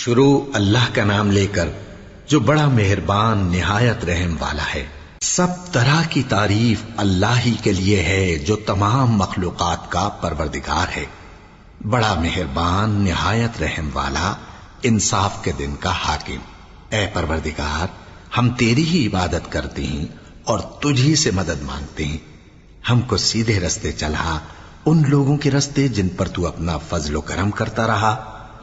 شروع اللہ کا نام لے کر جو بڑا مہربان نہایت رحم والا ہے۔ سب طرح کی تعریف اللہ ہی کے لیے ہے جو تمام مخلوقات کا پروردگار ہے، بڑا مہربان نہایت رحم والا، انصاف کے دن کا حاکم۔ اے پروردگار، ہم تیری ہی عبادت کرتے ہیں اور تجھ ہی سے مدد مانگتے ہیں۔ ہم کو سیدھے رستے چلا، ان لوگوں کے رستے جن پر تو اپنا فضل و کرم کرتا رہا،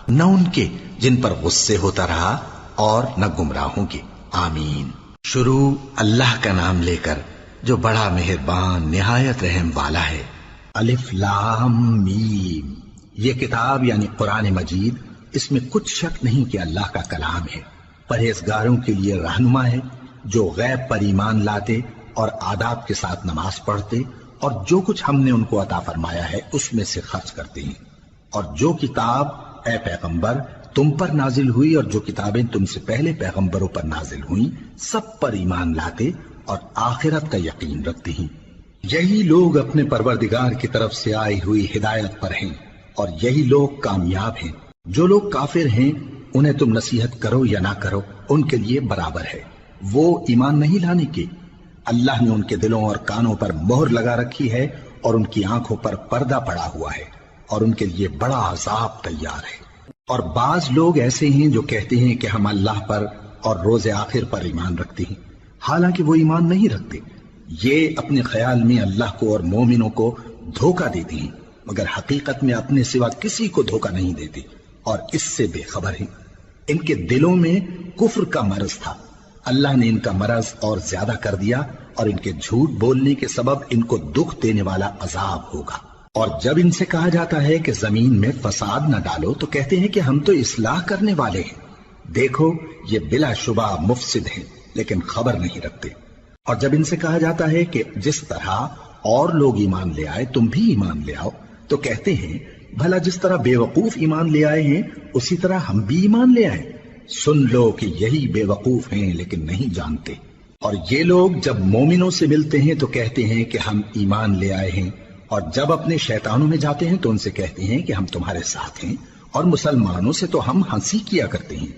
نہ ان کے جن پر غصے ہوتا رہا اور نہ گمراہوں کے۔ آمین۔ شروع اللہ کا نام لے کر جو بڑا مہربان نہایت رحم والا ہے۔ الف لام میم۔ یہ کتاب یعنی قرآن مجید، اس میں کچھ شک نہیں کہ اللہ کا کلام ہے، پرہیزگاروں کے لیے رہنما ہے، جو غیب پر ایمان لاتے اور آداب کے ساتھ نماز پڑھتے اور جو کچھ ہم نے ان کو عطا فرمایا ہے اس میں سے خرچ کرتے ہیں، اور جو کتاب اے پیغمبر تم پر نازل ہوئی اور جو کتابیں تم سے پہلے پیغمبروں پر نازل ہوئیں سب پر ایمان لاتے اور آخرت کا یقین رکھتے ہیں۔ یہی لوگ اپنے پروردگار کی طرف سے آئی ہوئی ہدایت پر ہیں اور یہی لوگ کامیاب ہیں۔ جو لوگ کافر ہیں انہیں تم نصیحت کرو یا نہ کرو ان کے لیے برابر ہے، وہ ایمان نہیں لانے کے۔ اللہ نے ان کے دلوں اور کانوں پر مہر لگا رکھی ہے اور ان کی آنکھوں پر پردہ پڑا ہوا ہے اور ان کے لیے بڑا عذاب تیار ہے۔ اور بعض لوگ ایسے ہیں جو کہتے ہیں کہ ہم اللہ پر اور روز آخر پر ایمان رکھتے ہیں، حالانکہ وہ ایمان نہیں رکھتے۔ یہ اپنے خیال میں اللہ کو اور مومنوں کو دھوکہ دیتے ہیں، مگر حقیقت میں اپنے سوا کسی کو دھوکہ نہیں دیتے اور اس سے بے خبر ہیں۔ ان کے دلوں میں کفر کا مرض تھا، اللہ نے ان کا مرض اور زیادہ کر دیا اور ان کے جھوٹ بولنے کے سبب ان کو دکھ دینے والا عذاب ہوگا۔ اور جب ان سے کہا جاتا ہے کہ زمین میں فساد نہ ڈالو تو کہتے ہیں کہ ہم تو اصلاح کرنے والے ہیں۔ دیکھو یہ بلا شبہ مفسد ہیں لیکن خبر نہیں رکھتے۔ اور جب ان سے کہا جاتا ہے کہ جس طرح اور لوگ ایمان لے آئے تم بھی ایمان لے آؤ تو کہتے ہیں بھلا جس طرح بے وقوف ایمان لے آئے ہیں اسی طرح ہم بھی ایمان لے آئے۔ سن لو کہ یہی بے وقوف ہیں لیکن نہیں جانتے۔ اور یہ لوگ جب مومنوں سے ملتے ہیں تو کہتے ہیں کہ ہم ایمان لے آئے ہیں، اور جب اپنے شیطانوں میں جاتے ہیں تو ان سے کہتے ہیں کہ ہم تمہارے ساتھ ہیں، اور مسلمانوں سے تو ہم ہنسی کیا کرتے ہیں۔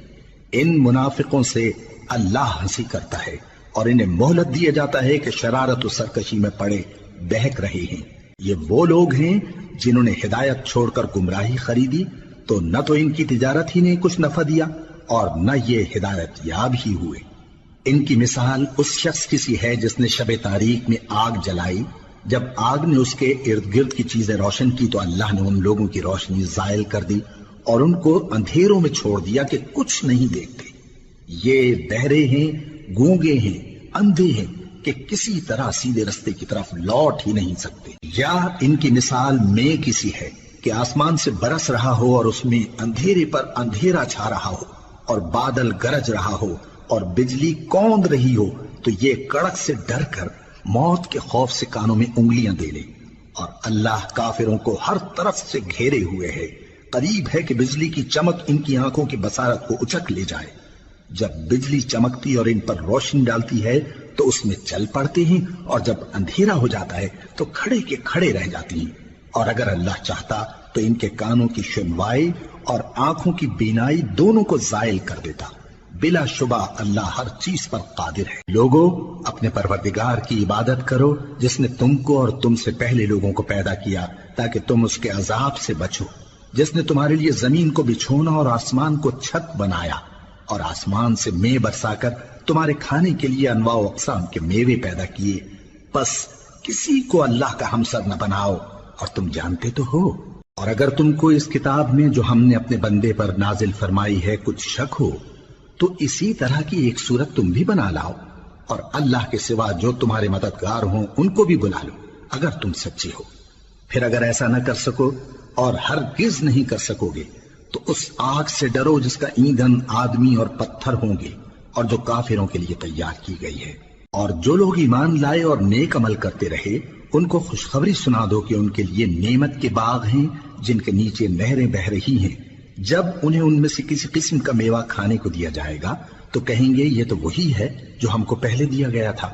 ان منافقوں سے اللہ ہنسی کرتا ہے اور انہیں مہلت دیا جاتا ہے کہ شرارت و سرکشی میں پڑے بہک رہے ہیں۔ یہ وہ لوگ ہیں جنہوں نے ہدایت چھوڑ کر گمراہی خریدی، تو نہ تو ان کی تجارت ہی نے کچھ نفع دیا اور نہ یہ ہدایت یاب ہی ہوئے۔ ان کی مثال اس شخص کی سی ہے جس نے شب تاریک میں آگ جلائی، جب آگ نے اس کے ارد گرد کی چیزیں روشن کی تو اللہ نے ان لوگوں کی روشنی زائل کر دی اور ان کو اندھیروں میں چھوڑ دیا کہ کچھ نہیں دیکھتے۔ یہ بہرے ہیں، گونگے ہیں، اندھے ہیں کہ کسی طرح سیدھے رستے کی طرف لوٹ ہی نہیں سکتے۔ یا ان کی مثال میں کسی ہے کہ آسمان سے برس رہا ہو اور اس میں اندھیرے پر اندھیرا چھا رہا ہو اور بادل گرج رہا ہو اور بجلی کوند رہی ہو، تو یہ کڑک سے ڈر کر موت کے خوف سے کانوں میں انگلیاں دے لے۔ اور اللہ کافروں کو ہر طرف سے گھیرے ہوئے ہے، قریب ہے کہ بجلی کی چمک ان کی آنکھوں کی بصارت کو اچک لے جائے۔ جب بجلی چمکتی اور ان پر روشنی ڈالتی ہے تو اس میں چل پڑتے ہیں، اور جب اندھیرا ہو جاتا ہے تو کھڑے کے کھڑے رہ جاتی ہیں۔ اور اگر اللہ چاہتا تو ان کے کانوں کی سنوائی اور آنکھوں کی بینائی دونوں کو زائل کر دیتا۔ بلا شبہ اللہ ہر چیز پر قادر ہے۔ لوگو اپنے پروردگار کی عبادت کرو جس نے تم کو اور تم سے پہلے لوگوں کو پیدا کیا تاکہ تم اس کے عذاب سے بچو، جس نے تمہارے لیے زمین کو بچھونا اور آسمان کو چھت بنایا، اور آسمان سے مے برسا کر تمہارے کھانے کے لیے انواع و اقسام کے میوے پیدا کیے۔ بس کسی کو اللہ کا ہمسر نہ بناؤ، اور تم جانتے تو ہو۔ اور اگر تم کو اس کتاب میں جو ہم نے اپنے بندے پر نازل فرمائی ہے کچھ شک ہو تو اسی طرح کی ایک صورت تم بھی بنا لاؤ، اور اللہ کے سوا جو تمہارے مددگار ہوں ان کو بھی بلا لو اگر تم سچے ہو۔ پھر اگر ایسا نہ کر سکو اور ہرگز نہیں کر سکو گے تو اس آگ سے ڈرو جس کا ایندھن آدمی اور پتھر ہوں گے اور جو کافروں کے لیے تیار کی گئی ہے۔ اور جو لوگ ایمان لائے اور نیک عمل کرتے رہے ان کو خوشخبری سنا دو کہ ان کے لیے نعمت کے باغ ہیں جن کے نیچے نہریں بہہ رہی ہیں۔ جب انہیں ان میں سے کسی قسم کا میوہ کھانے کو دیا جائے گا تو کہیں گے یہ تو وہی ہے جو ہم کو پہلے دیا گیا تھا،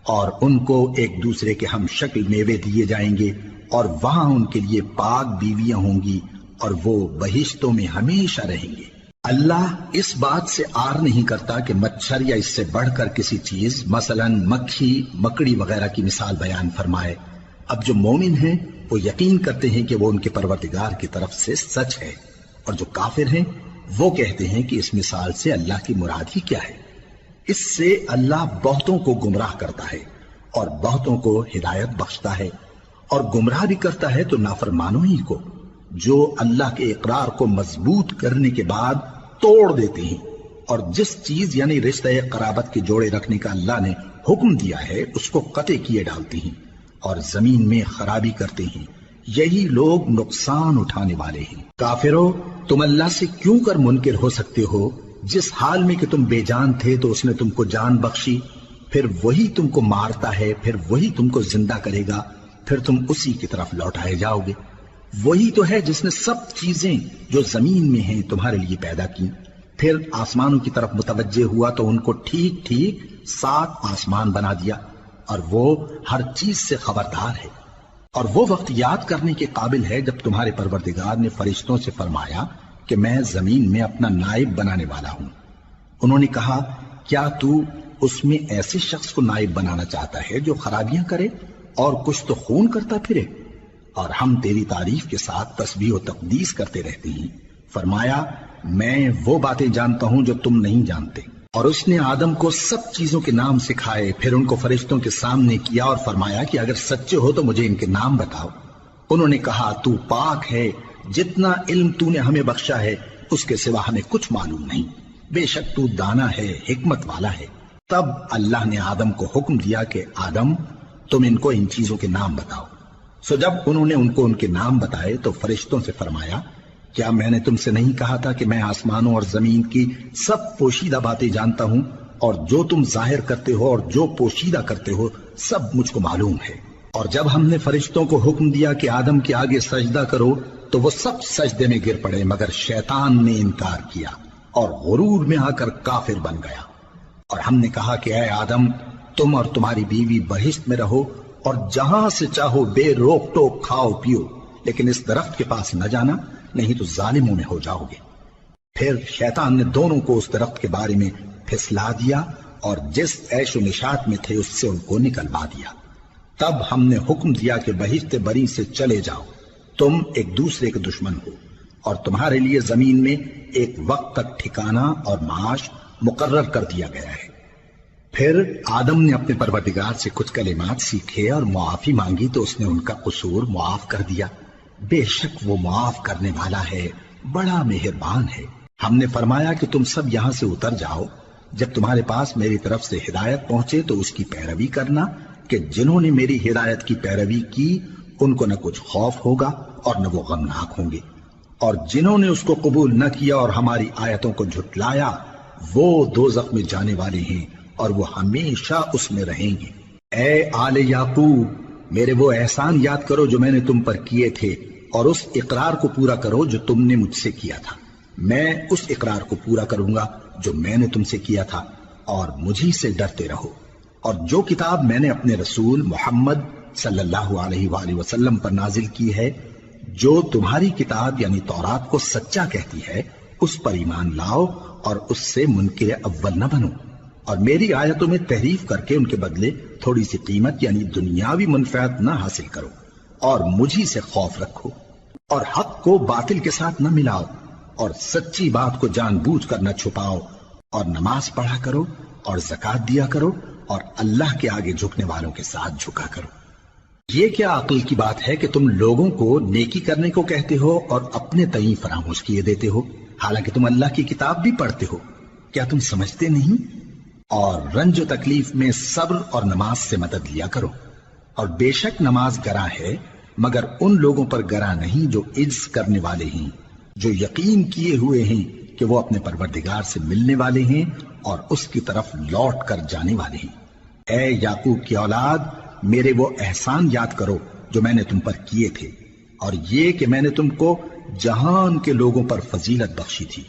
اور ان کو ایک دوسرے کے ہم شکل میوے دیے جائیں گے، اور وہاں ان کے لیے پاک بیویاں ہوں گی اور وہ بہشتوں میں ہمیشہ رہیں گے۔ اللہ اس بات سے آر نہیں کرتا کہ مچھر یا اس سے بڑھ کر کسی چیز مثلاً مکھی مکڑی وغیرہ کی مثال بیان فرمائے۔ اب جو مومن ہیں وہ یقین کرتے ہیں کہ وہ ان کے پروردگار کی طرف سے سچ ہے، اور جو کافر ہیں وہ کہتے ہیں کہ اس مثال سے اللہ کی مراد ہی کیا ہے۔ اس سے اللہ بہتوں کو گمراہ کرتا ہے اور بہتوں کو ہدایت بخشتا ہے، اور گمراہ بھی کرتا ہے تو نافرمانوں ہی کو، جو اللہ کے اقرار کو مضبوط کرنے کے بعد توڑ دیتے ہیں، اور جس چیز یعنی رشتہ قرابت کے جوڑے رکھنے کا اللہ نے حکم دیا ہے اس کو قطع کیے ڈالتے ہیں اور زمین میں خرابی کرتے ہیں۔ یہی لوگ نقصان اٹھانے والے ہیں۔ کافرو، تم اللہ سے کیوں کر منکر ہو سکتے ہو؟ جس حال میں کہ تم بے جان تھے تو اس نے تم کو جان بخشی، پھر وہی تم کو مارتا ہے، پھر وہی تم کو زندہ کرے گا، پھر تم اسی کی طرف لوٹائے جاؤ گے۔ وہی تو ہے جس نے سب چیزیں جو زمین میں ہیں تمہارے لیے پیدا کی، پھر آسمانوں کی طرف متوجہ ہوا تو ان کو ٹھیک ٹھیک 7 آسمان بنا دیا، اور وہ ہر چیز سے خبردار ہے۔ اور وہ وقت یاد کرنے کے قابل ہے جب تمہارے پروردگار نے فرشتوں سے فرمایا کہ میں زمین میں اپنا نائب بنانے والا ہوں۔ انہوں نے کہا، کیا تو اس میں ایسے شخص کو نائب بنانا چاہتا ہے جو خرابیاں کرے اور کچھ تو خون کرتا پھرے؟ اور ہم تیری تعریف کے ساتھ تسبیح و تقدیس کرتے رہتے ہیں۔ فرمایا، میں وہ باتیں جانتا ہوں جو تم نہیں جانتے۔ اور اس نے آدم کو سب چیزوں کے نام سکھائے، پھر ان کو فرشتوں کے سامنے کیا اور فرمایا کہ اگر سچے ہو تو مجھے ان کے نام بتاؤ۔ انہوں نے کہا، تو پاک ہے، جتنا علم تو نے ہمیں بخشا ہے اس کے سوا ہمیں کچھ معلوم نہیں، بے شک تو دانا ہے، حکمت والا ہے۔ تب اللہ نے آدم کو حکم دیا کہ آدم، تم ان کو ان چیزوں کے نام بتاؤ۔ سو جب انہوں نے ان کو ان کے نام بتائے تو فرشتوں سے فرمایا، کیا میں نے تم سے نہیں کہا تھا کہ میں آسمانوں اور زمین کی سب پوشیدہ باتیں جانتا ہوں، اور جو تم ظاہر کرتے ہو اور جو پوشیدہ کرتے ہو سب مجھ کو معلوم ہے۔ اور جب ہم نے فرشتوں کو حکم دیا کہ آدم کے آگے سجدہ کرو تو وہ سب سجدے میں گر پڑے مگر شیطان نے انکار کیا اور غرور میں آ کر کافر بن گیا۔ اور ہم نے کہا کہ اے آدم، تم اور تمہاری بیوی بہشت میں رہو اور جہاں سے چاہو بے روک ٹوک کھاؤ پیو، لیکن اس درخت کے پاس نہ جانا، نہیں تو ظالموں میں ہو جاؤ گے۔ پھر شیطان نے دونوں کو اس درخت کے بارے میں پھسلا دیا اور جس عیش و نشاط میں تھے اس سے ان کو نکلوا دیا۔ تب ہم نے حکم دیا کہ بہشت بری سے چلے جاؤ، تم ایک دوسرے کے دشمن ہو، اور تمہارے لیے زمین میں ایک وقت تک ٹھکانہ اور معاش مقرر کر دیا گیا ہے۔ پھر آدم نے اپنے پروردگار سے کچھ کلمات سیکھے اور معافی مانگی تو اس نے ان کا قصور معاف کر دیا۔ بے شک وہ معاف کرنے والا ہے، بڑا مہربان ہے۔ ہم نے فرمایا کہ تم سب یہاں سے اتر جاؤ، جب تمہارے پاس میری طرف سے ہدایت پہنچے تو اس کی پیروی کرنا، کہ جنہوں نے میری ہدایت کی پیروی کی ان کو نہ کچھ خوف ہوگا اور نہ وہ غمناک ہوں گے، اور جنہوں نے اس کو قبول نہ کیا اور ہماری آیتوں کو جھٹلایا وہ دوزخ میں جانے والے ہیں اور وہ ہمیشہ اس میں رہیں گے۔ اے آل یعقوب، میرے وہ احسان یاد کرو جو میں نے تم پر کیے تھے، اور اس اقرار کو پورا کرو جو تم نے مجھ سے کیا تھا۔ میں اس اقرار کو پورا کروں گا جو میں نے تم سے کیا تھا، اور مجھی سے ڈرتے رہو۔ اور جو کتاب میں نے اپنے رسول محمد صلی اللہ علیہ وآلہ وسلم پر نازل کی ہے، جو تمہاری کتاب یعنی تورات کو سچا کہتی ہے، اس پر ایمان لاؤ اور اس سے منکر اول نہ بنو، اور میری آیتوں میں تحریف کر کے ان کے بدلے تھوڑی سی قیمت یعنی دنیاوی منفعت نہ حاصل کرو، اور مجھی سے خوف رکھو، اور حق کو باطل کے ساتھ نہ ملاؤ، اور سچی بات کو جان بوجھ کر نہ چھپاؤ، اور نماز پڑھا کرو اور زکوٰۃ دیا کرو، اور اللہ کے آگے جھکنے والوں کے ساتھ جھکا کرو۔ یہ کیا عقل کی بات ہے کہ تم لوگوں کو نیکی کرنے کو کہتے ہو اور اپنے تئیں فراموش کیے دیتے ہو، حالانکہ تم اللہ کی کتاب بھی پڑھتے ہو؟ کیا تم سمجھتے نہیں؟ اور رنج و تکلیف میں صبر اور نماز سے مدد لیا کرو، اور بے شک نماز گراں ہے مگر ان لوگوں پر گراں نہیں جو عجز کرنے والے ہیں، جو یقین کیے ہوئے ہیں کہ وہ اپنے پروردگار سے ملنے والے ہیں اور اس کی طرف لوٹ کر جانے والے ہیں۔ اے یعقوب کی اولاد، میرے وہ احسان یاد کرو جو میں نے تم پر کیے تھے، اور یہ کہ میں نے تم کو جہان کے لوگوں پر فضیلت بخشی تھی۔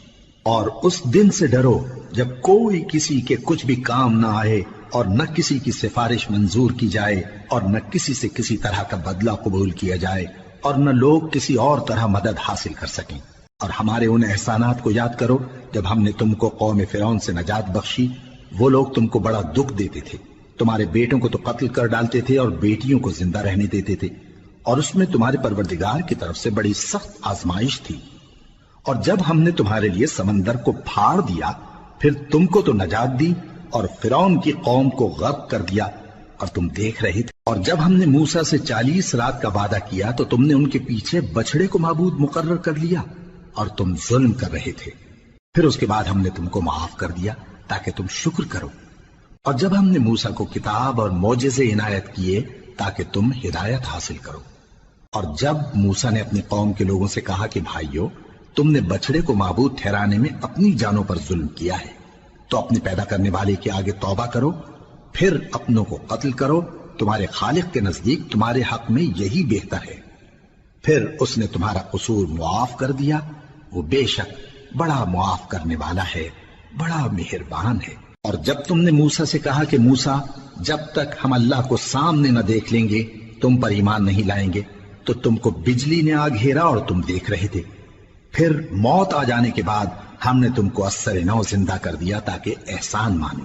اور اس دن سے ڈرو جب کوئی کسی کے کچھ بھی کام نہ آئے، اور نہ کسی کی سفارش منظور کی جائے، اور نہ کسی سے کسی طرح کا بدلہ قبول کیا جائے، اور نہ لوگ کسی اور طرح مدد حاصل کر سکیں۔ اور ہمارے ان احسانات کو یاد کرو جب ہم نے تم کو قوم فرعون سے نجات بخشی۔ وہ لوگ تم کو بڑا دکھ دیتے تھے، تمہارے بیٹوں کو تو قتل کر ڈالتے تھے اور بیٹیوں کو زندہ رہنے دیتے تھے، اور اس میں تمہارے پروردگار کی طرف سے بڑی سخت آزمائش تھی۔ اور جب ہم نے تمہارے لیے سمندر کو پھاڑ دیا، پھر تم کو تو نجات دی اور فرعون کی قوم کو غرق کر دیا، اور تم دیکھ رہے تھے۔ اور جب ہم نے موسیٰ سے 40 رات کا وعدہ کیا تو تم نے ان کے پیچھے بچڑے کو معبود مقرر کر لیا اور تم ظلم کر رہے تھے۔ پھر اس کے بعد ہم نے تم کو معاف کر دیا تاکہ تم شکر کرو۔ اور جب ہم نے موسیٰ کو کتاب اور معجزے عنایت کیے تاکہ تم ہدایت حاصل کرو۔ اور جب موسیٰ نے اپنی قوم کے لوگوں سے کہا کہ بھائیو، تم نے بچڑے کو معبود ٹھہرانے میں اپنی جانوں پر ظلم کیا ہے، تو اپنے پیدا کرنے والے کے آگے توبہ کرو، پھر اپنوں کو قتل کرو، تمہارے خالق کے نزدیک تمہارے حق میں یہی بہتر ہے۔ پھر اس نے تمہارا قصور معاف کر دیا، وہ بے شک بڑا معاف کرنے والا ہے، بڑا مہربان ہے۔ اور جب تم نے موسیٰ سے کہا کہ موسیٰ، جب تک ہم اللہ کو سامنے نہ دیکھ لیں گے تم پر ایمان نہیں لائیں گے، تو تم کو بجلی نے آ گھیرا اور تم دیکھ رہے تھے۔ پھر موت آ جانے کے بعد ہم نے تم کو اثر نو زندہ کر دیا تاکہ احسان مانو۔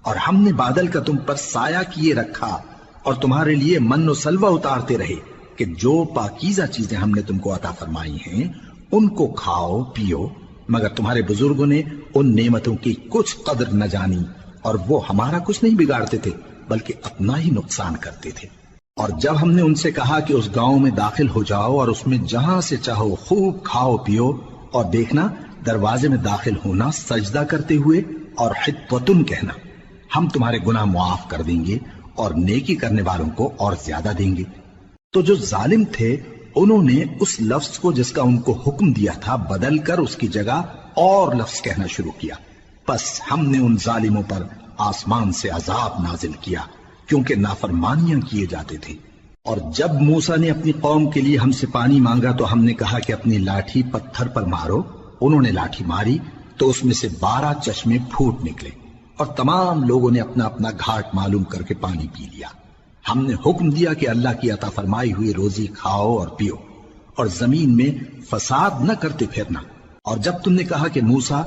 اور ہم نے بادل کا تم پر سایہ کیے رکھا اور تمہارے لیے من و سلوہ اتارتے رہے کہ جو پاکیزہ چیزیں ہم نے تم کو عطا فرمائی ہیں ان کو کھاؤ پیو، مگر تمہارے بزرگوں نے ان نعمتوں کی کچھ قدر نہ جانی، اور وہ ہمارا کچھ نہیں بگاڑتے تھے بلکہ اپنا ہی نقصان کرتے تھے۔ اور جب ہم نے ان سے کہا کہ اس گاؤں میں داخل ہو جاؤ اور اس میں جہاں سے چاہو خوب کھاؤ پیو، اور دیکھنا دروازے میں داخل ہونا سجدہ کرتے ہوئے اور حطوتن کہنا، ہم تمہارے گناہ معاف کر دیں گے اور نیکی کرنے والوں کو اور زیادہ دیں گے۔ تو جو ظالم تھے انہوں نے اس لفظ کو جس کا ان کو حکم دیا تھا بدل کر اس کی جگہ اور لفظ کہنا شروع کیا، پس ہم نے ان ظالموں پر آسمان سے عذاب نازل کیا کیونکہ نافرمانیاں کیے جاتے تھے۔ اور جب موسیٰ نے اپنی قوم کے لیے ہم سے پانی مانگا تو ہم نے کہا کہ اپنی لاٹھی پتھر پر مارو۔ انہوں نے لاٹھی ماری تو اس میں سے 12 چشمے پھوٹ نکلے، اور تمام لوگوں نے اپنا اپنا گھاٹ معلوم کر کے پانی پی لیا۔ ہم نے حکم دیا کہ اللہ کی عطا فرمائی ہوئی روزی کھاؤ اور پیو، اور زمین میں فساد نہ کرتے پھرنا۔ اور جب تم نے کہا کہ موسیٰ،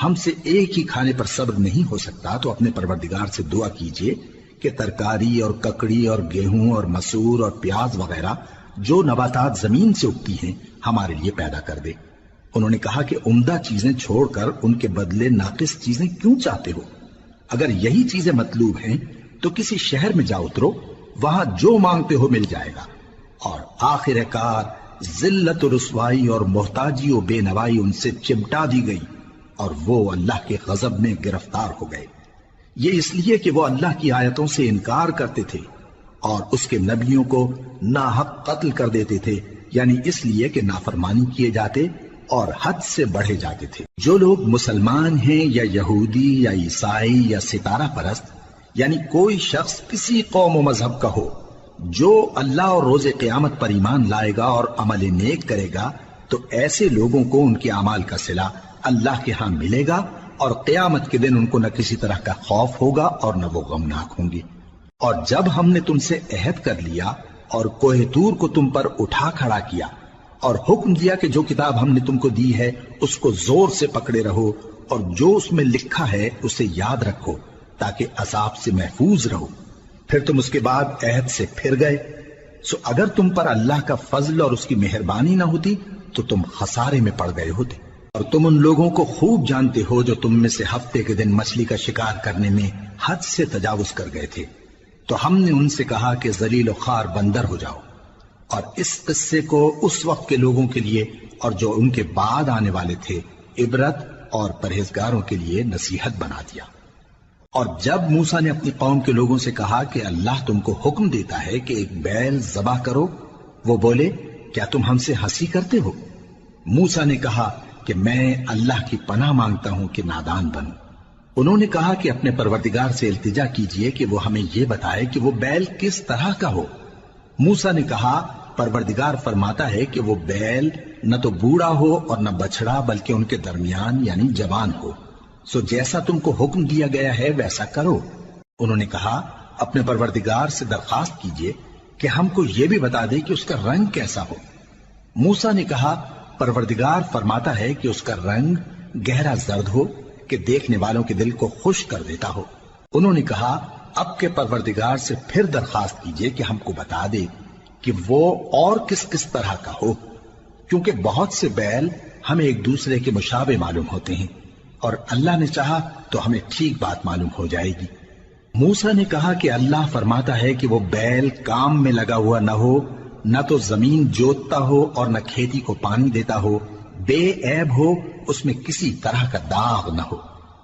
ہم سے ایک ہی کھانے پر صبر نہیں ہو سکتا، تو اپنے پروردگار سے دعا کیجئے کہ ترکاری اور ککڑی اور گیہوں اور مسور اور پیاز وغیرہ جو نباتات زمین سے اگتی ہیں ہمارے لیے پیدا کر دے۔ انہوں نے کہا کہ عمدہ چیزیں چھوڑ کر ان کے بدلے ناقص چیزیں کیوں چاہتے ہو؟ اگر یہی چیزیں مطلوب ہیں تو کسی شہر میں جا اترو، وہاں جو مانگتے ہو مل جائے گا۔ اور آخر کار ذلت و رسوائی اور محتاجی و بے نوائی ان سے چمٹا دی گئی، اور وہ اللہ کے غضب میں گرفتار ہو گئے۔ یہ اس لیے کہ وہ اللہ کی آیتوں سے انکار کرتے تھے اور اس کے نبیوں کو ناحق قتل کر دیتے تھے، یعنی اس لیے کہ نافرمانی کیے جاتے اور حد سے بڑھے جاتے تھے۔ جو لوگ مسلمان ہیں یا یہودی یا عیسائی یا ستارہ پرست، یعنی کوئی شخص کسی قوم و مذہب کا ہو، جو اللہ اور روز قیامت پر ایمان لائے گا اور عمل نیک کرے گا، تو ایسے لوگوں کو ان کے اعمال کا صلہ اللہ کے ہاں ملے گا، اور قیامت کے دن ان کو نہ کسی طرح کا خوف ہوگا اور نہ وہ غمناک ہوں گے۔ اور جب ہم نے تم سے عہد کر لیا اور کوہ طور کو تم پر اٹھا کھڑا کیا اور حکم دیا کہ جو کتاب ہم نے تم کو دی ہے اس کو زور سے پکڑے رہو، اور جو اس میں لکھا ہے اسے یاد رکھو تاکہ عذاب سے محفوظ رہو، پھر تم اس کے بعد عہد سے پھر گئے، سو اگر تم پر اللہ کا فضل اور اس کی مہربانی نہ ہوتی تو تم خسارے میں پڑ گئے ہوتے۔ اور تم ان لوگوں کو خوب جانتے ہو جو تم میں سے ہفتے کے دن مچھلی کا شکار کرنے میں حد سے تجاوز کر گئے تھے، تو ہم نے ان سے کہا کہ ذلیل و خوار بندر ہو جاؤ، اور اس قصے کو اس وقت کے لوگوں کے لیے اور جو ان کے بعد آنے والے تھے عبرت اور پرہیزگاروں کے لیے نصیحت بنا دیا۔ اور جب موسیٰ نے اپنی قوم کے لوگوں سے کہا کہ اللہ تم کو حکم دیتا ہے کہ ایک بیل ذبح کرو، وہ بولے کیا تم ہم سے ہنسی کرتے ہو؟ موسیٰ نے کہا کہ میں اللہ کی پناہ مانگتا ہوں کہ نادان بنوں۔ انہوں نے کہا کہ اپنے پروردگار سے التجا کیجئے کہ وہ ہمیں یہ بتائے کہ وہ بیل کس طرح کا ہو۔ موسیٰ نے کہا پروردگار فرماتا ہے کہ وہ بیل نہ تو بوڑھا ہو اور نہ بچڑا بلکہ ان کے درمیان یعنی جوان ہو، سو جیسا تم کو حکم دیا گیا ہے ویسا کرو۔ انہوں نے کہا اپنے پروردگار سے درخواست کیجئے کہ ہم کو یہ بھی بتا دے کہ اس کا رنگ کیسا ہو۔ موسیٰ نے کہا پروردگار فرماتا ہے کہ اس کا رنگ گہرا زرد ہو کہ دیکھنے والوں کے دل کو خوش کر دیتا ہو۔ انہوں نے کہا اب کے پروردگار سے پھر درخواست کیجئے کہ ہم کو بتا دے کہ وہ اور کس کس طرح کا ہو، کیونکہ بہت سے بیل ہمیں ایک دوسرے کے مشابہ معلوم ہوتے ہیں، اور اللہ نے چاہا تو ہمیں ٹھیک بات معلوم ہو جائے گی۔ موسیٰ نے کہا کہ اللہ فرماتا ہے کہ وہ بیل کام میں لگا ہوا نہ ہو، نہ تو زمین جوتتا ہو اور نہ کھیتی کو پانی دیتا ہو، بے عیب ہو، اس میں کسی طرح کا داغ نہ ہو۔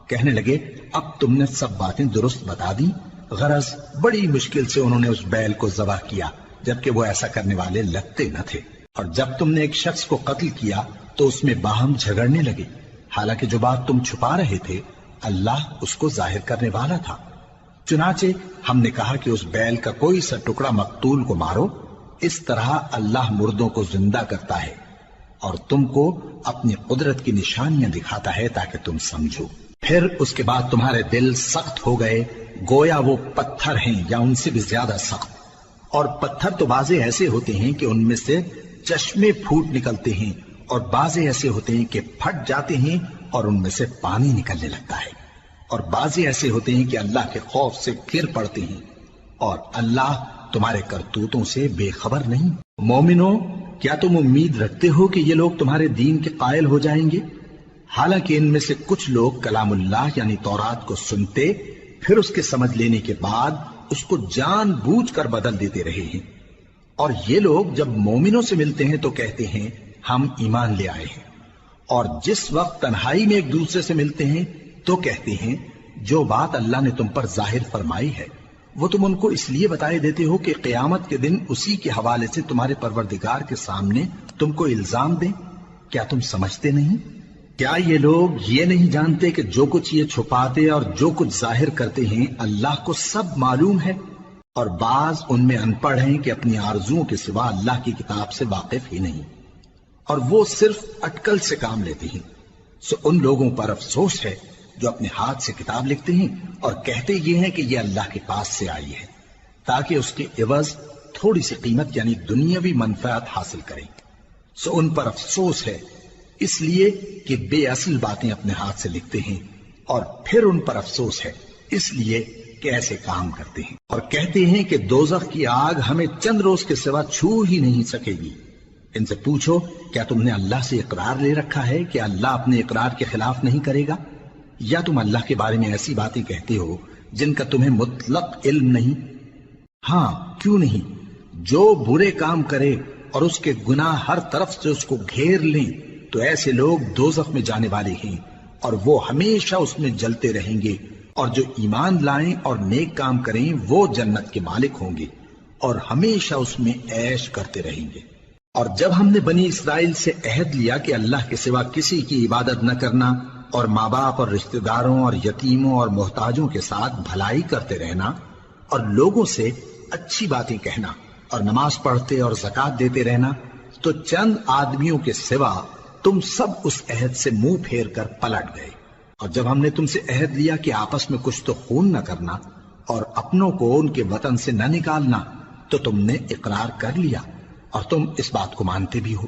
کہنے لگے اب تم نے سب باتیں درست بتا دی۔ غرض بڑی مشکل سے انہوں نے اس بیل کو ذبح کیا، جبکہ وہ ایسا کرنے والے لگتے نہ تھے۔ اور جب تم نے ایک شخص کو قتل کیا تو اس میں باہم جھگڑنے لگے، حالانکہ جو بات تم چھپا رہے تھے اللہ اس کو ظاہر کرنے والا تھا۔ چنانچہ ہم نے کہا کہ اس بیل کا کوئی سا ٹکڑا مقتول کو مارو، اس طرح اللہ مردوں کو زندہ کرتا ہے اور تم کو اپنی قدرت کی نشانیاں دکھاتا ہے تاکہ تم سمجھو۔ پھر اس کے بعد تمہارے دل سخت ہو گئے گویا وہ پتھر ہیں یا ان سے بھی زیادہ سخت، اور پتھر تو بعضے ایسے ہوتے ہیں کہ ان میں سے چشمے پھوٹ نکلتے ہیں، اور بعضے ایسے ہوتے ہیں کہ پھٹ جاتے ہیں اور ان میں سے پانی نکلنے لگتا ہے، اور بعضے ایسے ہوتے ہیں کہ اللہ کے خوف سے گر پڑتے ہیں، اور اللہ تمہارے کرتوتوں سے بے خبر نہیں۔ مومنو، کیا تم امید رکھتے ہو کہ یہ لوگ تمہارے دین کے قائل ہو جائیں گے؟ حالانکہ ان میں سے کچھ لوگ کلام اللہ یعنی تورات کو سنتے پھر اس کے سمجھ لینے کے بعد اس کو جان بوجھ کر بدل دیتے رہے ہیں، اور یہ لوگ جب مومنوں سے ملتے ہیں تو کہتے ہیں ہم ایمان لے آئے ہیں، اور جس وقت تنہائی میں ایک دوسرے سے ملتے ہیں تو کہتے ہیں جو بات اللہ نے تم پر ظاہر فرمائی ہے وہ تم ان کو اس لیے بتائے دیتے ہو کہ قیامت کے دن اسی کے حوالے سے تمہارے پروردگار کے سامنے تم کو الزام دیں۔ کیا تم سمجھتے نہیں؟ کیا یہ لوگ یہ نہیں جانتے کہ جو کچھ یہ چھپاتے اور جو کچھ ظاہر کرتے ہیں اللہ کو سب معلوم ہے؟ اور بعض ان میں ان پڑھ ہیں کہ اپنی آرزوؤں کے سوا اللہ کی کتاب سے واقف ہی نہیں، اور وہ صرف اٹکل سے کام لیتے ہیں۔ سو ان لوگوں پر افسوس ہے جو اپنے ہاتھ سے کتاب لکھتے ہیں اور کہتے یہ ہیں کہ یہ اللہ کے پاس سے آئی ہے، تاکہ اس کے عوض تھوڑی سی قیمت یعنی دنیاوی منفعت حاصل کریں۔ سو ان پر افسوس ہے اس لیے کہ بے اصل باتیں اپنے ہاتھ سے لکھتے ہیں، اور پھر ان پر افسوس ہے اس لیے کہ ایسے کام کرتے ہیں، اور کہتے ہیں کہ دوزخ کی آگ ہمیں چند روز کے سوا چھو ہی نہیں سکے گی۔ ان سے پوچھو کیا تم نے اللہ سے اقرار لے رکھا ہے کہ اللہ اپنے اقرار کے خلاف نہیں کرے گا، یا تم اللہ کے بارے میں ایسی باتیں کہتے ہو جن کا تمہیں مطلق علم نہیں؟ ہاں کیوں نہیں، جو برے کام کرے اور اس کے گناہ ہر طرف سے اس کو گھیر لیں تو ایسے لوگ دوزخ میں جانے والے ہیں، اور وہ ہمیشہ اس میں جلتے رہیں گے، اور جو ایمان لائیں اور نیک کام کریں وہ جنت کے مالک ہوں گے اور ہمیشہ اس میں عیش کرتے رہیں گے۔ اور جب ہم نے بنی اسرائیل سے عہد لیا کہ اللہ کے سوا کسی کی عبادت نہ کرنا، اور ماں باپ اور رشتہ داروں اور یتیموں اور محتاجوں کے ساتھ بھلائی کرتے رہنا، اور لوگوں سے اچھی باتیں کہنا، اور نماز پڑھتے اور زکوٰۃ دیتے رہنا، تو چند آدمیوں کے سوا تم سب اس عہد سے منہ پھیر کر پلٹ گئے۔ اور جب ہم نے تم سے عہد لیا کہ آپس میں کچھ تو خون نہ کرنا اور اپنوں کو ان کے وطن سے نہ نکالنا، تو تم نے اقرار کر لیا اور تم اس بات کو مانتے بھی ہو۔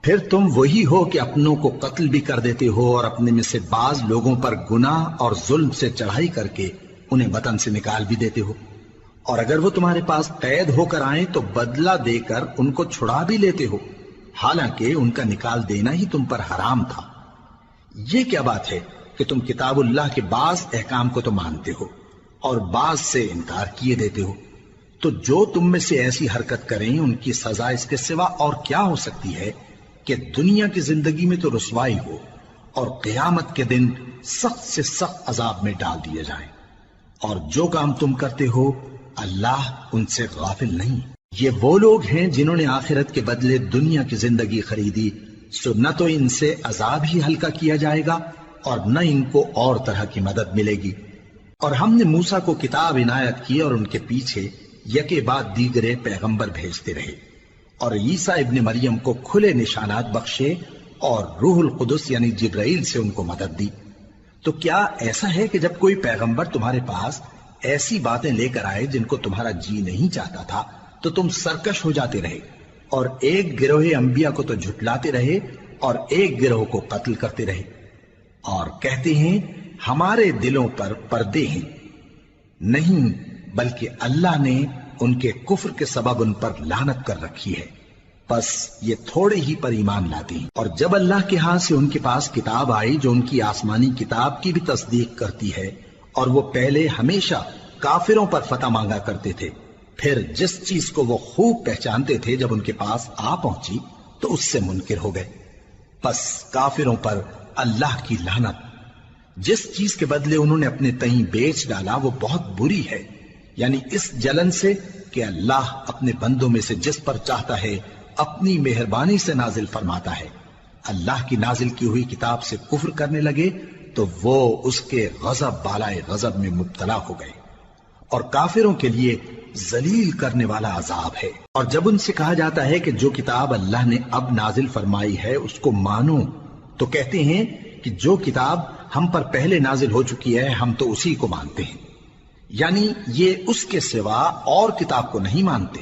پھر تم وہی ہو کہ اپنوں کو قتل بھی کر دیتے ہو اور اپنے میں سے بعض لوگوں پر گناہ اور ظلم سے چڑھائی کر کے انہیں وطن سے نکال بھی دیتے ہو، اور اگر وہ تمہارے پاس قید ہو کر آئیں تو بدلہ دے کر ان کو چھڑا بھی لیتے ہو، حالانکہ ان کا نکال دینا ہی تم پر حرام تھا۔ یہ کیا بات ہے کہ تم کتاب اللہ کے بعض احکام کو تو مانتے ہو اور بعض سے انکار کیے دیتے ہو؟ تو جو تم میں سے ایسی حرکت کریں ان کی سزا اس کے سوا اور کیا ہو سکتی ہے کہ دنیا کی زندگی میں تو رسوائی ہو اور قیامت کے دن سخت سے سخت عذاب میں ڈال دیے جائیں۔ اور جو کام تم کرتے ہو اللہ ان سے غافل نہیں۔ یہ وہ لوگ ہیں جنہوں نے آخرت کے بدلے دنیا کی زندگی خریدی، سو نہ تو ان سے عذاب ہی ہلکا کیا جائے گا اور نہ ان کو اور طرح کی مدد ملے گی۔ اور ہم نے موسیٰ کو کتاب عنایت کی اور ان کے پیچھے یکے بعد دیگرے پیغمبر بھیجتے رہے، اور عیسیٰ ابن مریم کو کھلے نشانات بخشے اور روح القدس یعنی جبرائیل سے ان کو مدد دی۔ تو کیا ایسا ہے کہ جب کوئی پیغمبر تمہارے پاس ایسی باتیں لے کر آئے جن کو تمہارا جی نہیں چاہتا تھا تو تم سرکش ہو جاتے رہے، اور ایک گروہ انبیاء کو تو جھٹلاتے رہے اور ایک گروہ کو قتل کرتے رہے، اور کہتے ہیں ہمارے دلوں پر پردے ہیں، نہیں بلکہ اللہ نے ان کے کفر کے سبب ان پر لعنت کر رکھی ہے، بس یہ تھوڑے ہی پر ایمان لاتے ہیں۔ اور جب اللہ کے ہاں سے ان کے پاس کتاب آئی جو ان کی آسمانی کتاب کی بھی تصدیق کرتی ہے، اور وہ پہلے ہمیشہ کافروں پر فتح مانگا کرتے تھے، پھر جس چیز کو وہ خوب پہچانتے تھے جب ان کے پاس آ پہنچی تو اس سے منکر ہو گئے، بس کافروں پر اللہ کی لعنت۔ جس چیز کے بدلے انہوں نے اپنے تئیں بیچ ڈالا وہ بہت بری ہے، یعنی اس جلن سے کہ اللہ اپنے بندوں میں سے جس پر چاہتا ہے اپنی مہربانی سے نازل فرماتا ہے۔ اللہ کی نازل کی ہوئی کتاب سے کفر کرنے لگے تو وہ اس کے غضب بالائے غضب میں مبتلا ہو گئے، اور کافروں کے لیے ذلیل کرنے والا عذاب ہے۔ اور جب ان سے کہا جاتا ہے کہ جو کتاب اللہ نے اب نازل فرمائی ہے اس کو مانو، تو کہتے ہیں کہ جو کتاب ہم پر پہلے نازل ہو چکی ہے ہم تو اسی کو مانتے ہیں، یعنی یہ اس کے سوا اور کتاب کو نہیں مانتے،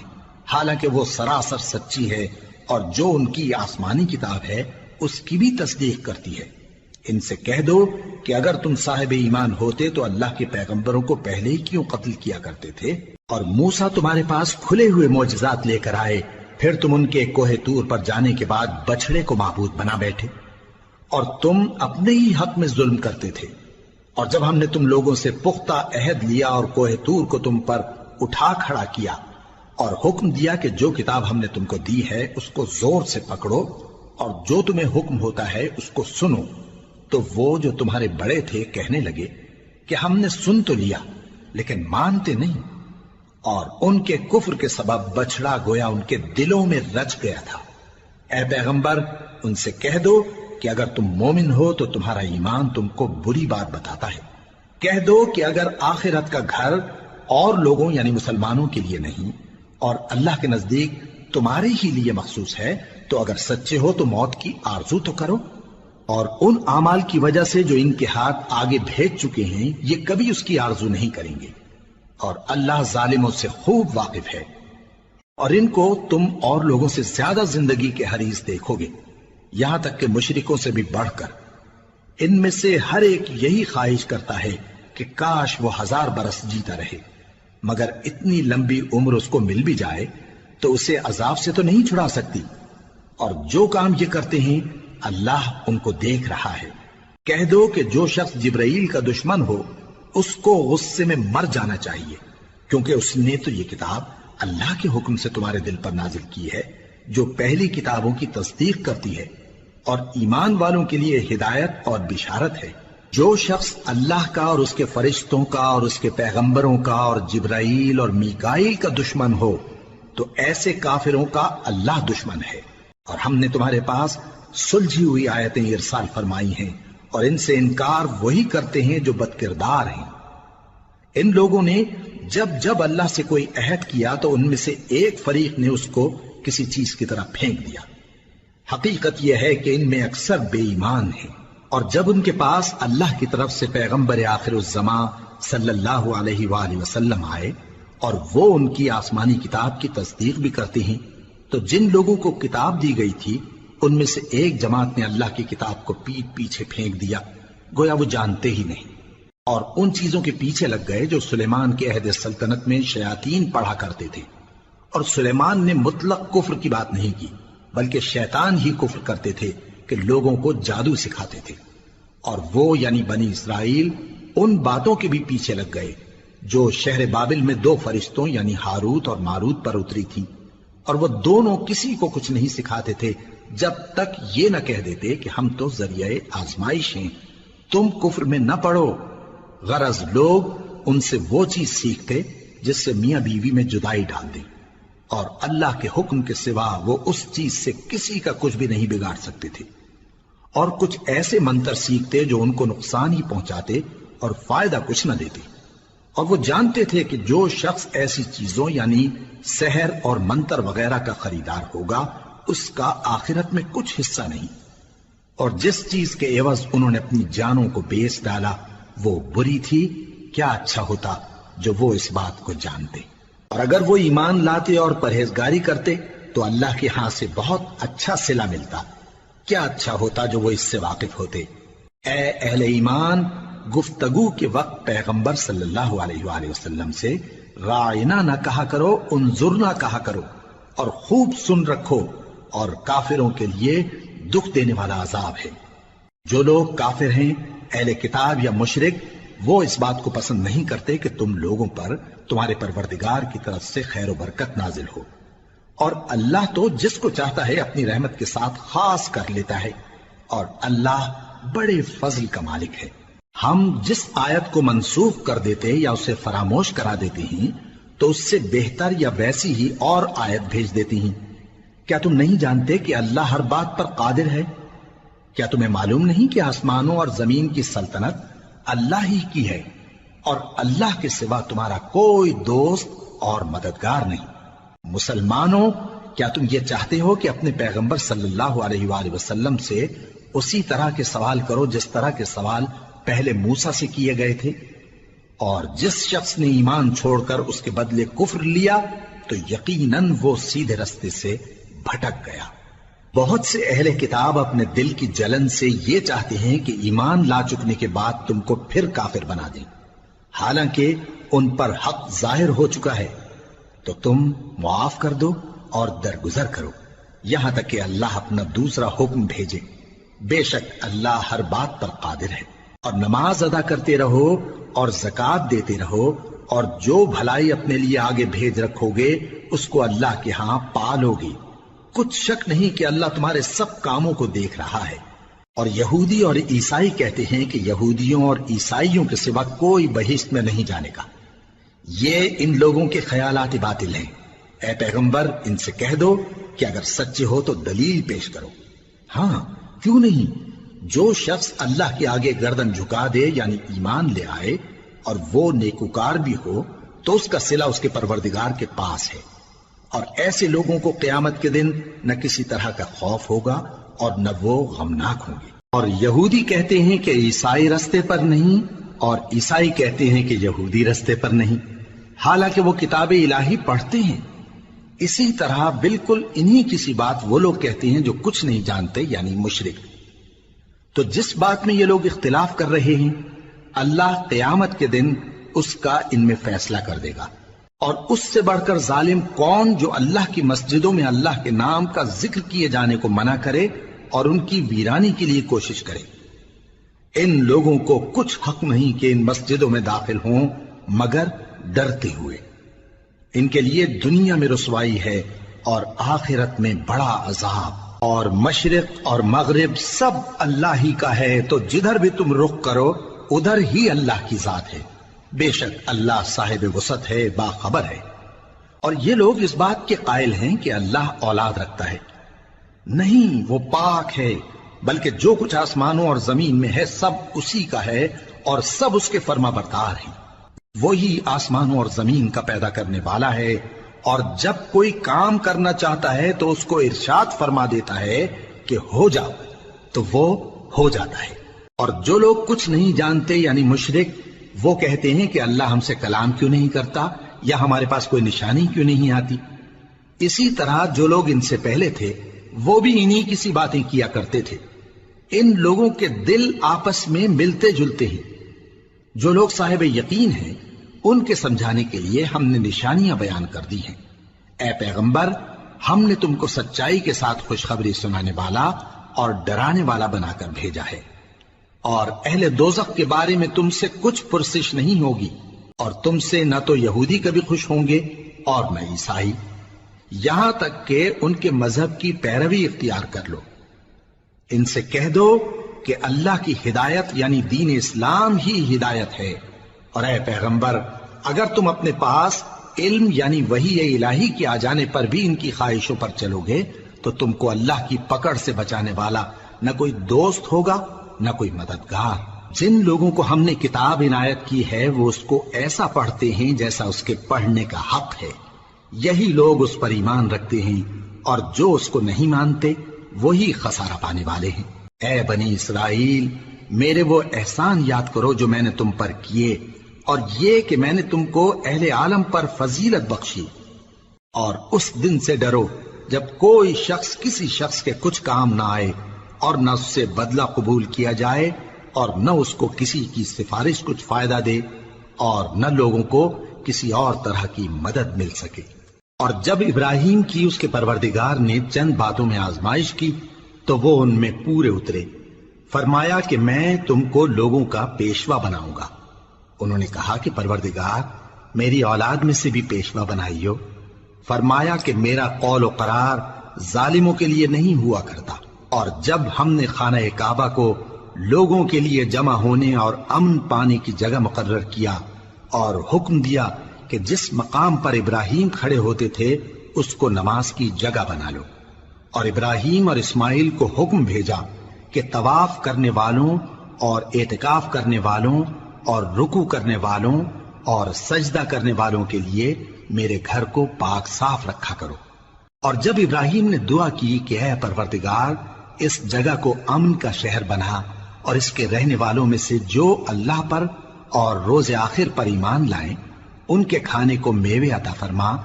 حالانکہ وہ سراسر سچی ہے، اور جو ان کی آسمانی کتاب ہے اس کی بھی تصدیق کرتی ہے۔ ان سے کہہ دو کہ اگر تم صاحب ایمان ہوتے تو اللہ کے پیغمبروں کو پہلے ہی کیوں قتل کیا کرتے تھے؟ اور موسیٰ تمہارے پاس کھلے ہوئے معجزات لے کر آئے، پھر تم ان کے کوہ طور پر جانے کے بعد بچڑے کو معبود بنا بیٹھے، اور تم اپنے ہی حق میں ظلم کرتے تھے۔ اور جب ہم نے تم لوگوں سے پختہ عہد لیا اور کوہ طور کو تم پر اٹھا کھڑا کیا اور حکم دیا کہ جو کتاب ہم نے تم کو دی ہے اس کو زور سے پکڑو اور جو تمہیں حکم ہوتا ہے اس کو سنو، تو وہ جو تمہارے بڑے تھے کہنے لگے کہ ہم نے سن تو لیا لیکن مانتے نہیں، اور ان کے کفر کے سبب بچڑا گویا ان کے دلوں میں رچ گیا تھا۔ اے پیغمبر ان سے کہہ دو کہ اگر تم مومن ہو تو تمہارا ایمان تم کو بری بات بتاتا ہے۔ کہہ دو کہ اگر آخرت کا گھر اور لوگوں یعنی مسلمانوں کے لیے نہیں اور اللہ کے نزدیک تمہارے ہی لیے مخصوص ہے تو اگر سچے ہو تو موت کی آرزو تو کرو، اور ان اعمال کی وجہ سے جو ان کے ہاتھ آگے بھیج چکے ہیں یہ کبھی اس کی آرزو نہیں کریں گے، اور اللہ ظالموں سے خوب واقف ہے۔ اور ان کو تم اور لوگوں سے زیادہ زندگی کے حریص دیکھو گے، یہاں تک کہ مشرکوں سے بھی بڑھ کر۔ ان میں سے ہر ایک یہی خواہش کرتا ہے کہ کاش وہ 1000 برس جیتا رہے، مگر اتنی لمبی عمر اس کو مل بھی جائے تو اسے عذاب سے تو نہیں چھڑا سکتی، اور جو کام یہ کرتے ہیں اللہ ان کو دیکھ رہا ہے۔ کہہ دو کہ جو شخص جبرائیل کا دشمن ہو اس کو غصے میں مر جانا چاہیے، کیونکہ اس نے تو یہ کتاب اللہ کے حکم سے تمہارے دل پر نازل کی ہے جو پہلی کتابوں کی تصدیق کرتی ہے، اور ایمان والوں کے لیے ہدایت اور بشارت ہے۔ جو شخص اللہ کا اور اس کے فرشتوں کا اور اس کے پیغمبروں کا اور جبرائیل اور میکائیل کا دشمن ہو تو ایسے کافروں کا اللہ دشمن ہے۔ اور ہم نے تمہارے پاس سلجھی ہوئی آیتیں ارسال فرمائی ہیں، اور ان سے انکار وہی کرتے ہیں جو بد کردار ہیں۔ ان لوگوں نے جب اللہ سے کوئی عہد کیا تو ان میں سے ایک فریق نے اس کو کسی چیز کی طرح پھینک دیا۔ حقیقت یہ ہے کہ ان میں اکثر بے ایمان ہیں، اور جب ان کے پاس اللہ کی طرف سے پیغمبر آخر الزماں صلی اللہ علیہ وآلہ وسلم آئے اور وہ ان کی آسمانی کتاب کی تصدیق بھی کرتے ہیں، تو جن لوگوں کو کتاب دی گئی تھی ان میں سے ایک جماعت نے اللہ کی کتاب کو پیٹ پیچھے پھینک دیا، گویا وہ جانتے ہی نہیں، اور ان چیزوں کے پیچھے لگ گئے جو سلیمان کے عہد سلطنت میں شیاطین پڑھا کرتے تھے۔ اور سلیمان نے مطلق کفر کی بات نہیں کی، بلکہ شیطان ہی کفر کرتے تھے کہ لوگوں کو جادو سکھاتے تھے، اور وہ یعنی بنی اسرائیل ان باتوں کے بھی پیچھے لگ گئے جو شہر بابل میں 2 فرشتوں یعنی ہاروت اور ماروت پر اتری تھی، اور وہ دونوں کسی کو کچھ نہیں سکھاتے تھے جب تک یہ نہ کہہ دیتے کہ ہم تو ذریعہ آزمائش ہیں، تم کفر میں نہ پڑو۔ غرض لوگ ان سے وہ چیز سیکھتے جس سے میاں بیوی میں جدائی ڈال دیں، اور اللہ کے حکم کے سوا وہ اس چیز سے کسی کا کچھ بھی نہیں بگاڑ سکتے تھے، اور کچھ ایسے منتر سیکھتے جو ان کو نقصان ہی پہنچاتے اور فائدہ کچھ نہ دیتے، اور وہ جانتے تھے کہ جو شخص ایسی چیزوں یعنی سحر اور منتر وغیرہ کا خریدار ہوگا اس کا آخرت میں کچھ حصہ نہیں، اور جس چیز کے عوض انہوں نے اپنی جانوں کو بیچ ڈالا وہ بری تھی، کیا اچھا ہوتا جو وہ اس بات کو جانتے۔ اور اگر وہ ایمان لاتے اور پرہیزگاری کرتے تو اللہ کے ہاں سے بہت اچھا صلہ ملتا، کیا اچھا ہوتا جو وہ اس سے واقف ہوتے۔ اے اہل ایمان، گفتگو کے وقت پیغمبر صلی اللہ علیہ وآلہ وسلم سے رائنا نہ کہا کرو، انظرنا کہا کرو، اور خوب سن رکھو، اور کافروں کے لیے دکھ دینے والا عذاب ہے۔ جو لوگ کافر ہیں، اہل کتاب یا مشرک، وہ اس بات کو پسند نہیں کرتے کہ تم لوگوں پر تمہارے پروردگار کی طرف سے خیر و برکت نازل ہو، اور اللہ تو جس کو چاہتا ہے اپنی رحمت کے ساتھ خاص کر لیتا ہے، اور اللہ بڑے فضل کا مالک ہے۔ ہم جس آیت کو منسوخ کر دیتے یا اسے فراموش کرا دیتے ہیں تو اس سے بہتر یا ویسی ہی اور آیت بھیج دیتی ہیں۔ کیا تم نہیں جانتے کہ اللہ ہر بات پر قادر ہے؟ کیا تمہیں معلوم نہیں کہ آسمانوں اور زمین کی سلطنت اللہ ہی کی ہے، اور اللہ کے سوا تمہارا کوئی دوست اور مددگار نہیں؟ مسلمانوں، کیا تم یہ چاہتے ہو کہ اپنے پیغمبر صلی اللہ علیہ وآلہ وسلم سے اسی طرح کے سوال کرو جس طرح کے سوال پہلے موسیٰ سے کیے گئے تھے؟ اور جس شخص نے ایمان چھوڑ کر اس کے بدلے کفر لیا تو یقیناً وہ سیدھے رستے سے بھٹک گیا۔ بہت سے اہل کتاب اپنے دل کی جلن سے یہ چاہتے ہیں کہ ایمان لا چکنے کے بعد تم کو پھر کافر بنا دیں، حالانکہ ان پر حق ظاہر ہو چکا ہے۔ تو تم معاف کر دو اور درگزر کرو یہاں تک کہ اللہ اپنا دوسرا حکم بھیجے۔ بے شک اللہ ہر بات پر قادر ہے۔ اور نماز ادا کرتے رہو اور زکوٰۃ دیتے رہو، اور جو بھلائی اپنے لیے آگے بھیج رکھو گے اس کو اللہ کے ہاں پالو گے۔ کچھ شک نہیں کہ اللہ تمہارے سب کاموں کو دیکھ رہا ہے۔ اور یہودی اور عیسائی کہتے ہیں کہ یہودیوں اور عیسائیوں کے سوا کوئی بہشت میں نہیں جانے کا۔ یہ ان لوگوں کے خیالات باطل ہیں۔ اے پیغمبر، ان سے کہہ دو کہ اگر سچے ہو تو دلیل پیش کرو۔ ہاں، کیوں نہیں؟ جو شخص اللہ کے آگے گردن جھکا دے، یعنی ایمان لے آئے، اور وہ نیکوکار بھی ہو تو اس کا صلہ اس کے پروردگار کے پاس ہے۔ اور ایسے لوگوں کو قیامت کے دن نہ کسی طرح کا خوف ہوگا اور نہ وہ غمناک ہوں گے۔ اور یہودی کہتے ہیں کہ عیسائی رستے پر نہیں، اور عیسائی کہتے ہیں کہ یہودی رستے پر نہیں، حالانکہ وہ کتاب الہی پڑھتے ہیں۔ اسی طرح بالکل انہی کسی بات وہ لوگ کہتے ہیں جو کچھ نہیں جانتے، یعنی مشرک۔ تو جس بات میں یہ لوگ اختلاف کر رہے ہیں، اللہ قیامت کے دن اس کا ان میں فیصلہ کر دے گا۔ اور اس سے بڑھ کر ظالم کون جو اللہ کی مسجدوں میں اللہ کے نام کا ذکر کیے جانے کو منع کرے اور ان کی ویرانی کے لیے کوشش کرے۔ ان لوگوں کو کچھ حق نہیں کہ ان مسجدوں میں داخل ہوں مگر ڈرتے ہوئے۔ ان کے لیے دنیا میں رسوائی ہے اور آخرت میں بڑا عذاب۔ اور مشرق اور مغرب سب اللہ ہی کا ہے، تو جدھر بھی تم رخ کرو ادھر ہی اللہ کی ذات ہے۔ بے شک اللہ صاحب وسعت ہے، باخبر ہے۔ اور یہ لوگ اس بات کے قائل ہیں کہ اللہ اولاد رکھتا ہے۔ نہیں، وہ پاک ہے، بلکہ جو کچھ آسمانوں اور زمین میں ہے سب اسی کا ہے، اور سب اس کے فرما بردار ہیں۔ وہی آسمانوں اور زمین کا پیدا کرنے والا ہے، اور جب کوئی کام کرنا چاہتا ہے تو اس کو ارشاد فرما دیتا ہے کہ ہو جاؤ، تو وہ ہو جاتا ہے۔ اور جو لوگ کچھ نہیں جانتے یعنی مشرک، وہ کہتے ہیں کہ اللہ ہم سے کلام کیوں نہیں کرتا، یا ہمارے پاس کوئی نشانی کیوں نہیں آتی۔ اسی طرح جو لوگ ان سے پہلے تھے وہ بھی انہی کسی باتیں کیا کرتے تھے۔ ان لوگوں کے دل آپس میں ملتے جلتے ہیں۔ جو لوگ صاحب یقین ہیں ان کے سمجھانے کے لیے ہم نے نشانیاں بیان کر دی ہیں۔ اے پیغمبر، ہم نے تم کو سچائی کے ساتھ خوشخبری سنانے والا اور ڈرانے والا بنا کر بھیجا ہے۔ اور اہل دوزخ کے بارے میں تم سے کچھ پرسش نہیں ہوگی، اور تم سے نہ تو یہودی کبھی خوش ہوں گے اور نہ عیسائی، یہاں تک کہ ان کے مذہب کی پیروی اختیار کر لو۔ ان سے کہہ دو کہ اللہ کی ہدایت یعنی دین اسلام ہی ہدایت ہے۔ اور اے پیغمبر، اگر تم اپنے پاس علم یعنی وحی الہی کے آ جانے پر بھی ان کی خواہشوں پر چلو گے تو تم کو اللہ کی پکڑ سے بچانے والا نہ کوئی دوست ہوگا نہ کوئی مددگار۔ جن لوگوں کو ہم نے کتاب عنایت کی ہے وہ اس کو ایسا پڑھتے ہیں جیسا اس کے پڑھنے کا حق ہے، یہی لوگ اس پر ایمان رکھتے ہیں، اور جو اس کو نہیں مانتے وہی خسارہ پانے والے ہیں۔ اے بنی اسرائیل، میرے وہ احسان یاد کرو جو میں نے تم پر کیے، اور یہ کہ میں نے تم کو اہل عالم پر فضیلت بخشی۔ اور اس دن سے ڈرو جب کوئی شخص کسی شخص کے کچھ کام نہ آئے، اور نہ اس سے بدلہ قبول کیا جائے اور نہ اس کو کسی کی سفارش کچھ فائدہ دے اور نہ لوگوں کو کسی اور طرح کی مدد مل سکے۔ اور جب ابراہیم کی اس کے پروردگار نے چند باتوں میں آزمائش کی تو وہ ان میں پورے اترے۔ فرمایا کہ میں تم کو لوگوں کا پیشوا بناؤں گا۔ انہوں نے کہا کہ پروردگار میری اولاد میں سے بھی پیشوا بنائیو۔ فرمایا کہ میرا قول و قرار ظالموں کے لیے نہیں ہوا کرتا۔ اور جب ہم نے خانہ کعبہ کو لوگوں کے لیے جمع ہونے اور امن پانے کی جگہ مقرر کیا اور حکم دیا کہ جس مقام پر ابراہیم کھڑے ہوتے تھے اس کو نماز کی جگہ بنا لو، اور ابراہیم اور اسماعیل کو حکم بھیجا کہ طواف کرنے والوں اور اعتکاف کرنے والوں اور رکوع کرنے والوں اور سجدہ کرنے والوں کے لیے میرے گھر کو پاک صاف رکھا کرو۔ اور جب ابراہیم نے دعا کی کہ اے پروردگار اس جگہ کو امن کا شہر بنا اور اس کے رہنے والوں میں سے جو اللہ پر اور روز آخر پر ایمان لائیں ان کے کھانے کو میوے عطا فرما،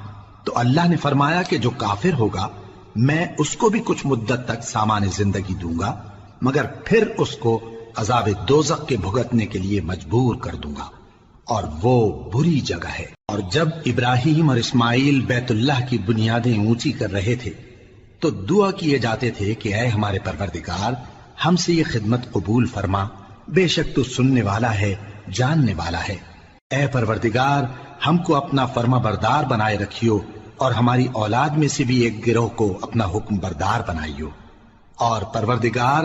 تو اللہ نے فرمایا کہ جو کافر ہوگا میں اس کو بھی کچھ مدت تک سامان زندگی دوں گا، مگر پھر اس کو عذاب دوزخ کے بھگتنے کے لیے مجبور کر دوں گا، اور وہ بری جگہ ہے۔ اور جب ابراہیم اور اسماعیل بیت اللہ کی بنیادیں اونچی کر رہے تھے تو دعا کیے جاتے تھے کہ اے ہمارے پروردگار ہم سے یہ خدمت قبول فرما، بے شک تو سننے والا ہے، جاننے والا ہے۔ اے پروردگار ہم کو اپنا فرما بردار بنائے رکھیو اور ہماری اولاد میں سے بھی ایک گروہ کو اپنا حکم بردار بنائیو، اور پروردگار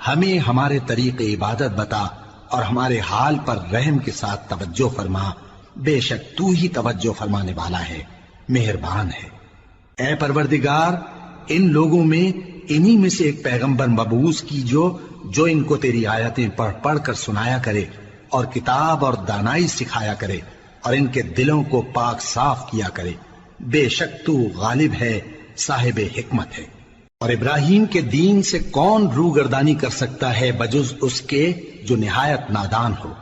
ہمیں ہمارے طریق عبادت بتا اور ہمارے حال پر رحم کے ساتھ توجہ فرما، بے شک تو ہی توجہ فرمانے والا ہے، مہربان ہے۔ اے پروردگار ان لوگوں میں انہی میں سے ایک پیغمبر مبعوث کیجو جو ان کو تیری آیتیں پڑھ پڑھ کر سنایا کرے اور کتاب اور دانائی سکھایا کرے اور ان کے دلوں کو پاک صاف کیا کرے، بے شک تو غالب ہے، صاحب حکمت ہے۔ اور ابراہیم کے دین سے کون روگردانی کر سکتا ہے بجز اس کے جو نہایت نادان ہو،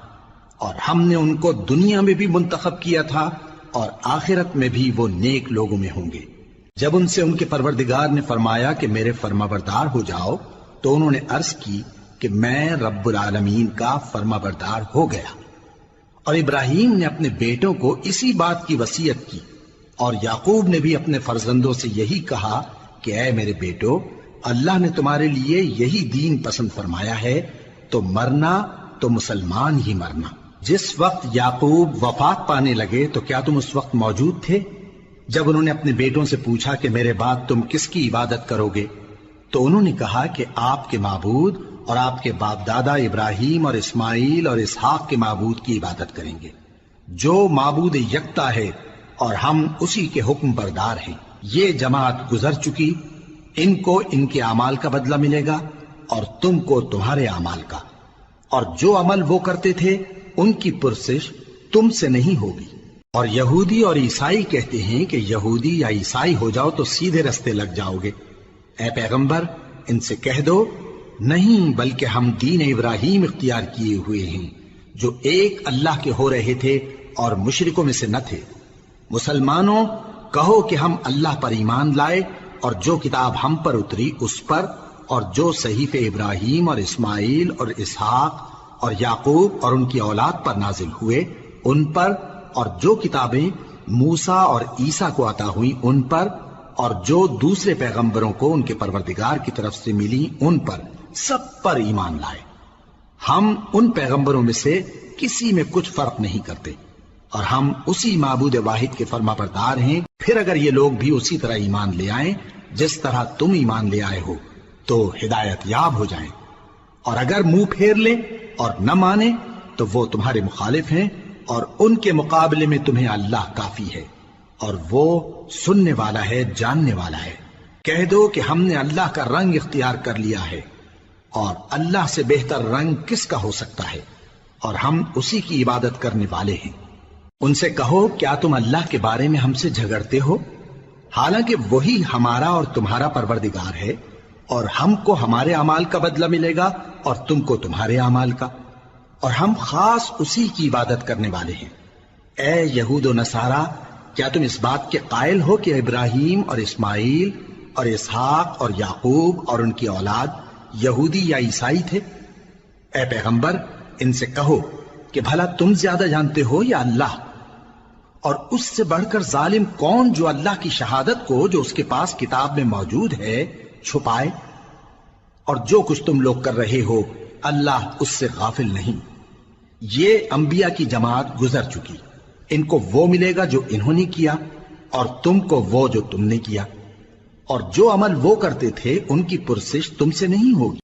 اور ہم نے ان کو دنیا میں بھی منتخب کیا تھا اور آخرت میں بھی وہ نیک لوگوں میں ہوں گے۔ جب ان سے ان کے پروردگار نے فرمایا کہ میرے فرما بردار ہو جاؤ تو انہوں نے عرض کی کہ میں رب العالمین کا فرما بردار ہو گیا۔ اور ابراہیم نے اپنے بیٹوں کو اسی بات کی وصیت کی، اور یعقوب نے بھی اپنے فرزندوں سے یہی کہا کہ اے میرے بیٹو اللہ نے تمہارے لیے یہی دین پسند فرمایا ہے، تو مرنا تو مسلمان ہی مرنا۔ جس وقت یعقوب وفات پانے لگے تو کیا تم اس وقت موجود تھے جب انہوں نے اپنے بیٹوں سے پوچھا کہ میرے بعد تم کس کی عبادت کرو گے؟ تو انہوں نے کہا کہ آپ کے معبود اور آپ کے باپ دادا ابراہیم اور اسماعیل اور اسحاق کے معبود کی عبادت کریں گے، جو معبود یکتا ہے اور ہم اسی کے حکم بردار ہیں۔ یہ جماعت گزر چکی، ان کو ان کے اعمال کا بدلہ ملے گا اور تم کو تمہارے اعمال کا، اور جو عمل وہ کرتے تھے ان کی پرسش تم سے نہیں ہوگی۔ اور یہودی اور عیسائی کہتے ہیں کہ یہودی یا عیسائی ہو جاؤ تو سیدھے رستے لگ جاؤ گے۔ اے پیغمبر ان سے کہہ دو نہیں، بلکہ ہم دین ابراہیم اختیار کیے ہوئے ہیں جو ایک اللہ کے ہو رہے تھے اور مشرکوں میں سے نہ تھے۔ مسلمانوں کہو کہ ہم اللہ پر ایمان لائے اور جو کتاب ہم پر اتری اس پر، اور جو صحیفے ابراہیم اور اسماعیل اور اسحاق اور یعقوب اور ان کی اولاد پر نازل ہوئے ان پر، اور جو کتابیں موسیٰ اور عیسیٰ کو عطا ہوئیں ان پر، اور جو دوسرے پیغمبروں کو ان کے پروردگار کی طرف سے ملی ان پر، سب پر ایمان لائے۔ ہم ان پیغمبروں میں سے کسی میں کچھ فرق نہیں کرتے، اور ہم اسی معبود واحد کے فرما بردار ہیں۔ پھر اگر یہ لوگ بھی اسی طرح ایمان لے آئیں جس طرح تم ایمان لے آئے ہو تو ہدایت یاب ہو جائیں، اور اگر منہ پھیر لیں اور نہ مانیں تو وہ تمہارے مخالف ہیں، اور ان کے مقابلے میں تمہیں اللہ کافی ہے، اور وہ سننے والا ہے، جاننے والا ہے۔ کہہ دو کہ ہم نے اللہ کا رنگ اختیار کر لیا ہے، اور اللہ سے بہتر رنگ کس کا ہو سکتا ہے، اور ہم اسی کی عبادت کرنے والے ہیں۔ ان سے کہو کیا تم اللہ کے بارے میں ہم سے جھگڑتے ہو، حالانکہ وہی ہمارا اور تمہارا پروردگار ہے، اور ہم کو ہمارے اعمال کا بدلہ ملے گا اور تم کو تمہارے اعمال کا، اور ہم خاص اسی کی عبادت کرنے والے ہیں۔ اے یہود و نصارا کیا تم اس بات کے قائل ہو کہ ابراہیم اور اسماعیل اور اسحاق اور یعقوب اور ان کی اولاد یہودی یا عیسائی تھے؟ اے پیغمبر ان سے کہو کہ بھلا تم زیادہ جانتے ہو یا اللہ؟ اور اس سے بڑھ کر ظالم کون جو اللہ کی شہادت کو جو اس کے پاس کتاب میں موجود ہے چھپائے؟ اور جو کچھ تم لوگ کر رہے ہو اللہ اس سے غافل نہیں۔ یہ انبیاء کی جماعت گزر چکی، ان کو وہ ملے گا جو انہوں نے کیا اور تم کو وہ جو تم نے کیا، اور جو عمل وہ کرتے تھے ان کی پرسش تم سے نہیں ہوگی۔